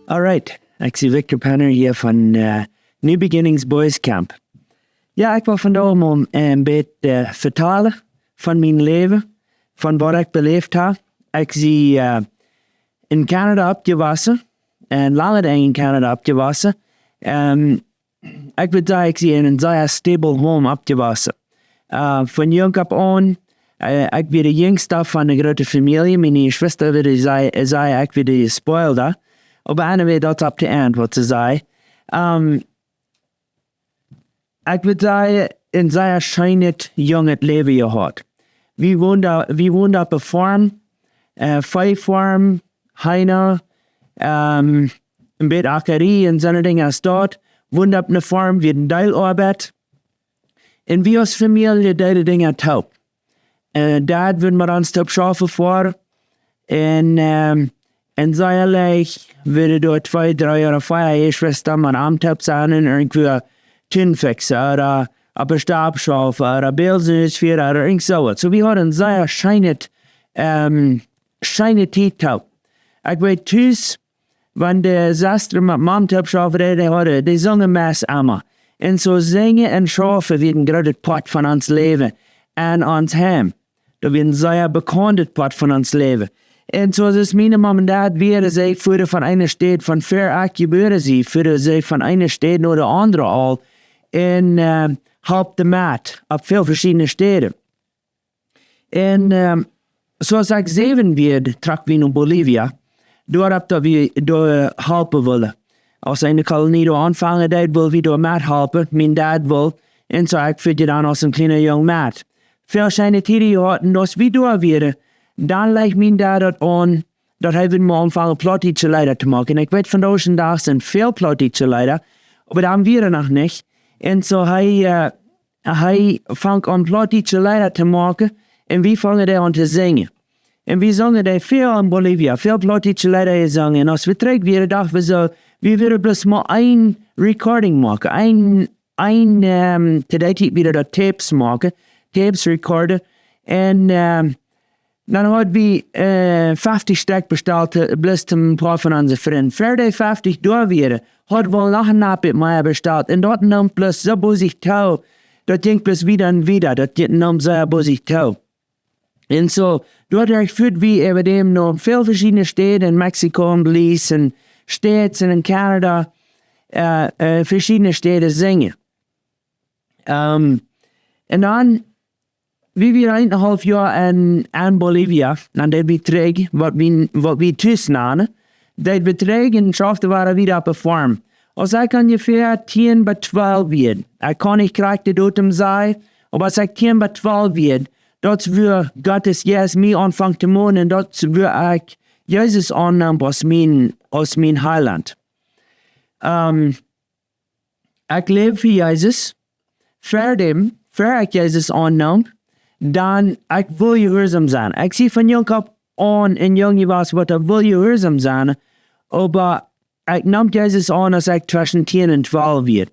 Alright, ik zie Victor Penner hier van New Beginnings Boys Camp. Ja, ik wil vandaag om een beetje vertalen van mijn leven, van wat ik beleefd heb. Ik zie in Canada opgewassen, en lange tijd in Canada opgewassen. Ik wil zeggen, ik zie in een zeer stable home opgewassen. Van jong op aan, ik ben de jongste van de grote familie. Mijn zuster wilde zeggen, ik ben de gespoilde. Op een manier dat op de eind wat ze zei. Ik wil zeggen, een zeer schijnend jong het leven gehad. We woonden op een farm, vijfarm, heine, een beetje akkerie en zo'n dingen als dat. Woonden op een farm, we hadden deelarbeid. En we als familie deden dingen taub. Dad wilde maar ons op schaffen voor. En zeierlich würde dort 2, 3 Jahre vorher Schwester mein Amtop sein und irgendwie Tinfixen oder ein Stabschaufer oder Bildsnüssführer oder irgend sowas. So wir hatten sehr scheine Tiettau. Ich weiß thuis, wenn der Sastre mit dem Amtop redde, die sangen meist immer. Und so singen und schaffen wie ein großes Part von uns Leben und uns Heim. Da wird ein sehr bekanntes Part von uns Leben. En zoals mijn mom en dad werden zij voeren van een stad van ver ik geboren zijn, voeren zij van een stad naar de andere al en help de maat op veel verschillende steden. En zoals ik 7 werd, trok we naar Bolivia, doordat we door helpen willen. Als een kolonie door aanvangen deed, wil we door maat helpen, mijn dad wil, en zo ik vind je dan als een kleine jong maat. Veel zijn tijden gehad en als we door werden, dan lijkt mijn dad dat aan dat hij wil me aanvangen plottietje leider te maken. En ik weet vandaag en dag zijn veel plottietje leider, maar dan weer nog niet. En zo hij vangt aan plottietje leider te maken en we vangen daar aan te zingen. En we zongen daar veel in Bolivia, veel plottietje leider gezongen. En als we terug weer dachten we zo, we willen bloos maar één recording maken. Today weer dat tapes maken, tapes recorden. En dan hadden we 50 stuk besteld, bloos een paar van onze vrienden. Verder 50 doorweren, hadden we nog een naap met mij besteld. En dat nam plus zo boezig touw. Dat ging plus wieder en wieder, dat nam zo boezig touw. En zo, doordat voert we even nog veel verschillende steden in Mexico en Belize en States en in Canada, verschillende steden zingen. En dan, we waren 1,5 jaar in Bolivia, en dat we terug, wat we thuis namen, dat we terug en schaften waren weer op een farm. Als ik ongeveer 10 bij 12 werd, ik kan niet krijgen de datum zeggen, maar als ik 10 bij 12 werd, dat wil Gottes Jezus mij aanvangen te maken en dat wil ik Jezus aannemen als mijn heiland. Ik leef voor Jezus, voor ik Jezus aanneem, dan ik wil gehoorzaam zijn. Ik zie van jong op aan en jong was wat ik wil gehoorzaam zijn, maar ik nam Jezus aan als ik tussen 10 en 12 werd.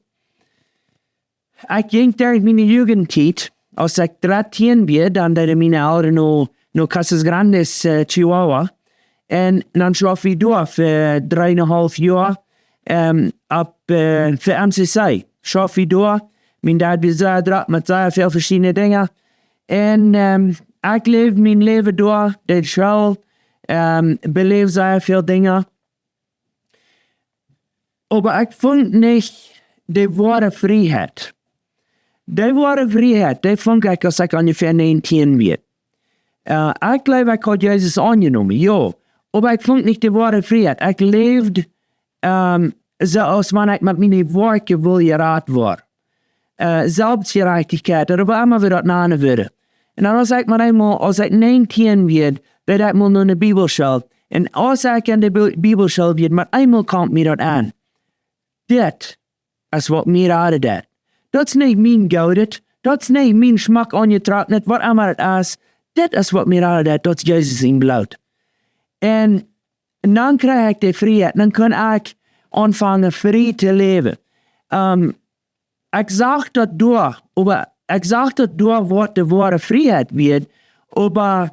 Ik ging tijdens mijn jugendtijd, als ik 13 werd, dan deden mijn ouders naar Casas Grandes, Chihuahua. En dan schaf ik door voor 3,5 jaar voor MCC. Schaf ik door. Mijn dad was zeer druk met zeer veel verschillende dingen. En ik leef mijn leven door, deed school, beleef zeer veel dingen. Maar ik vond niet de ware vrijheid. De ware vrijheid, die vond ik als ik ongeveer 19 werd. Ik geloof ik had Jezus aangenomen, ja. Maar ik vond niet de ware vrijheid. Ik leefde zoals wanneer ik met mijn woorden wil geraad word. Zelfgerechtigheid, dat we allemaal weer dat namen worden. En dan als ik 19 werd, werd ik mal naar de Bibelschool. En als ik in de Bibelschool werd, maar eenmaal komt mij dat aan. Dit is wat mij raden deed. Dat is niet mijn goud, dat is niet mijn smaak aangetrokken, wat allemaal het is. Dit is wat mij raden deed, dat is Jezus in bloed. En dan krijg ik de vrijheid, dan kan ik aanvangen vrij te leven. Ik zag dat door, maar ik zag dat door wat de ware vrijheid werd, maar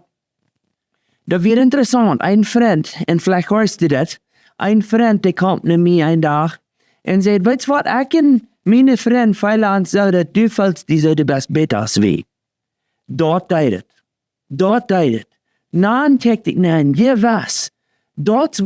dat werd interessant. Een vriend, en vielleicht hoorst je dat, Ein Freund, der kommt naar mij een dag en zei, weet je wat, ik en mijn vriend veilen aan zouden, du voelst die zouden best beter als wij. Dat deed het. Dat deed het. Dan kijk ik naar en je was. Dat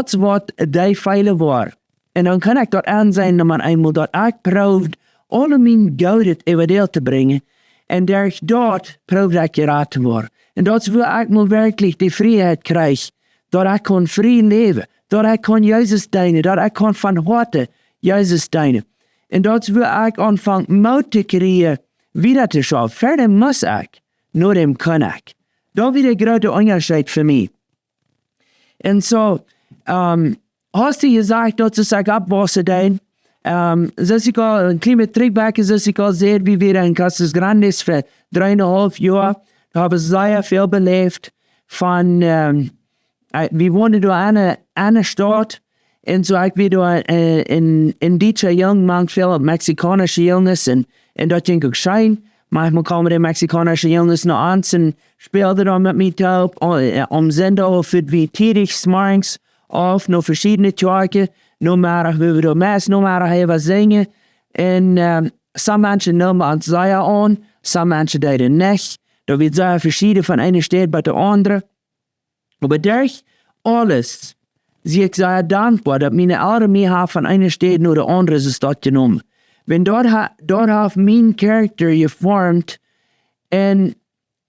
is wat die veilen waren. En dan kan ik dat aanzien naar eenmaal dat ik proefde alle mijn goud over deel te brengen. En door dat proefde ik geraad te worden. En dat is waar ik maar werkelijk die vrijheid krijg. Dat ik kan vrij leven. Dat ik kan Jezus dienen. Dat ik kan van harte Jezus dienen. En dat is waar ik aanvang moed te krijgen wieder te schaffen. Verder moet ik. Nur dem kan ik. Dat is de grote onderscheid voor mij. En zo, hast du gesagt, dat ze zich abwassen dein? Zoals ik al een klein beetje terugbakken, zoals ik al zei, wie wir in Casas Grandes voor 3,5 jaar. Da hebben ze zeer veel beleefd. Van, we woonden door een stad. En zo ik weer in deze jongman veel Mexicanische jongens. En dat denk ik schijn. Manchmal komen die Mexicanische jongens naar ons en speelden dan met mij op. Om zender of het wie tätig s'morgens of nog verschillende taken. Nommer we door mes, nommer hij wat zingen. En sommige mensen namen ons zeer aan, sommige mensen deden niet. Dat werd zeer verschillend van ene stad bij de andere. Maar durch alles zie ik zeer dankbaar dat mijn ouders mij hebben van ene stad naar de andere stad genomen. Want dat heeft mijn karakter gevormd. En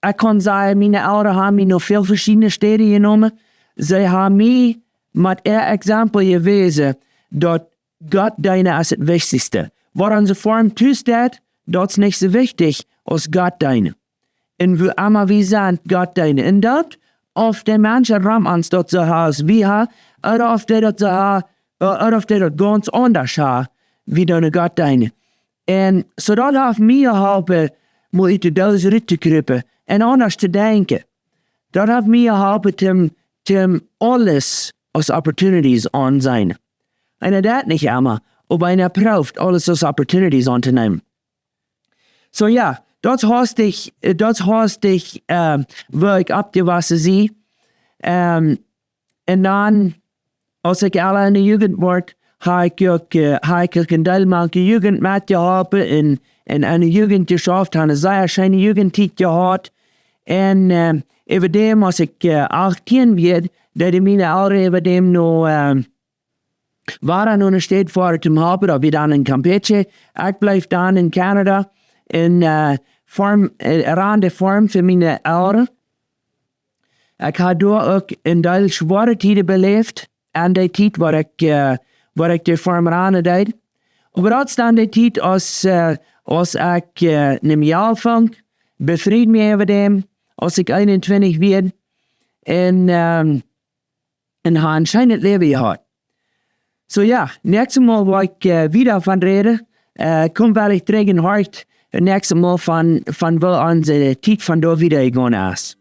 ik kan zeggen, mijn ouders hebben mij naar veel verschillende steden genomen. Zij hebben mij met exempel gewezen dat God dienen is het wichtigste. Wat onze vorm toestaat, dat is niet zo wichtig als God dienen. En we allemaal wie zijn God dienen. En dat, of de mensen ram ons dat ze als wie hebben, of de dat ze hebben, of de dat ganz anders hebben, wie dan God dienen. En zo dat heeft mij geholpen, om uit de doos eruit te kruipen en anders te denken. Dat heeft mij geholpen om alles als opportunities aan zijn. En dat niet allemaal, op een proeft alles als opportunities aan te nemen. Zo ja, dat haast ik waar ik opgewassen zie. En dan, als ik al in de jugend word, ga ik ook een deel van de jugend met geholpen en aan de jugend geschaft, aan een zeer schöne jugendtijd gehad. En over dem, als ik 18 werd, dat ik mijn ouders over dem nog waren nog een steed voor te hebben, dat we dan in Campeche. Ik blijf dan in Canada en aan de vorm van mijn ouders. Ik had daar ook een deel zware tijden beleefd, aan die tijd waar ik de vorm aan deed. Maar dat is dan de tijd als ik een jaar vang, bevrijd me over dem, als ik 21 werd en ha een schijnend leven gehad. Zo ja, nächstes Mal waar ik wieder van reden, kom wel ik terug in hart, nächstes Mal van wel onze tijd van daar wieder gegaan is.